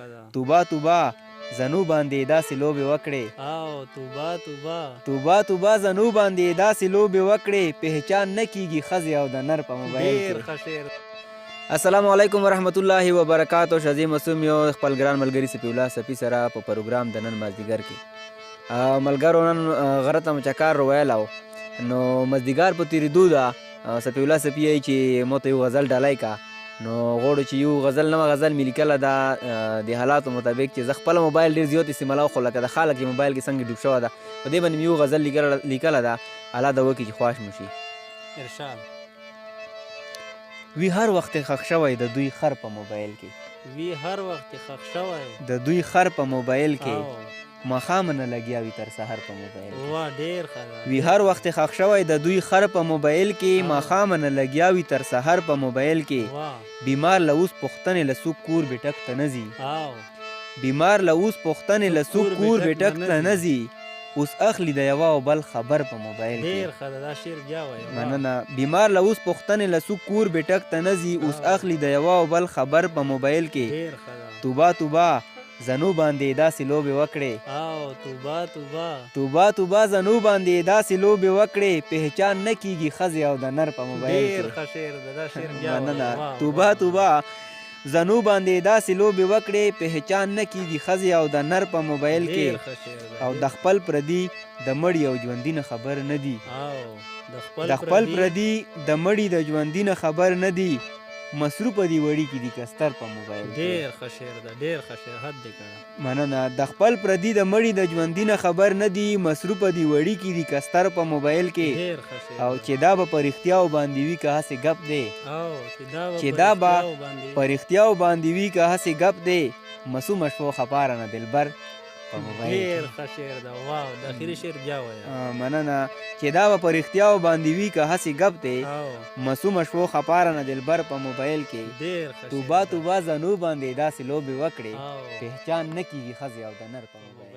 ښه ده. توبه توبه زنو باندې داسې لوبې وکړې. او توبه توبه توبه توبه زنو باندې داسې لوبې وکړې، پهچان نه کیږي ښځې او د نر په موبایل ډېر کې. ښه شعر. السلام علیکم ورحمت الله وبرکاتو. شازي مسوم یو خپل ګران ملګري سپي الله سپي سره په پروګرام د نن مازدیګر کې ملګرو نن غره ته مو چکار ویلی نو مازدیګر په تېرېدو ده. سپي الله سپي یایي چې مو ته یو غزل ډالۍ کا، نو غواړو چې یو غزل نوه غزل مې لیکله ده د حالاتو مطابق چې زه خپله موبایل ډېر زیات استعمالوم، خو لکه د خلک چې موبایل کې څنګه ډوب شوې ده په دې باندې مې یو غزل لیکله ده. الله ده وکړي چې خوښ مو شي. ارشاد. وی هر وخت خښ شوی د دوی خر په موبایل کې، وی هر وخت خښ شوی د دوی خر په موبایل کې، او ماښام نه لګیا وي تر سحر په موبایل کې. وا ډېر ښه ده. وی هر وخت خښ شوی د دوی خر په موبایل کې، ماښام نه لګیا وي تر سحر په موبایل کې. وا بیمار له اوس پوښتنې له څوک کور بېټک ته نه ځي، او بیمار له اوس پوښتنې له څوک کور بېټک ته نه ځي، اوس اخلي د یوه او بل خبر په موبایل کې. ډېر ښه ده. دا شعر بیا وایه. مننه. بیمار له اوس پوښتنې له څوک کور بېټک ته نه ځي، اوس اخلي د یوه او بل خبر په موبایل کې. ډېر ښه ده. توبه توبه زنو باندې داسې لوبې وکړې. او توبه توبه توبه توبه زنو باندې داسې لوبې وکړې، پهچان نه کیږي ښځې او د نر په موبایل ډېر کې. ښه شعر ده. دا شعر بیا مننه. وایه. توبه توبه زنو باندې داسې لوبې وکړې، پهچان نه کیږي ښځې او د نر په موبایل ډېر کې. ښه شعر ده. او د خپل پردي د مړي او ژوندي نه خبر نه دي، او د خپل پردي د مړي د ژوندي نه خبر نه دي، مصروفه دي وړي کې دي کستر په موبایل کې. ډېر ښه شعر ده. ډېر ښه شعر. حد دې کړه. مننه. د خپل پردي د مړي د ژوندي نه خبر نه دي، مصروفه دي وړي کې دي کستر په موبایل کې. ډېر ښه شعر او ده. چې دا به په رښتیاو باندې وي که هسې ګپ دی، او چې دا به باندې په رښتیاو باندې وي که هسې ګپ دی، مسومه شو خپاره نه دلبر په موبایل ډېر کې. ښه شعر ده. واو. د اخري شعر بیا وایه. مننه. چې دا به په رښتیاو باندې وي که هسې ګپ دی، او مسومه شو خپاره نه دلبر په موبایل کې. ډېر ښه توبه شعر ده. توبه زنو باندې داسې لوبې وکړې، او پهچان نه کیږي ښځې او د نر په موبایل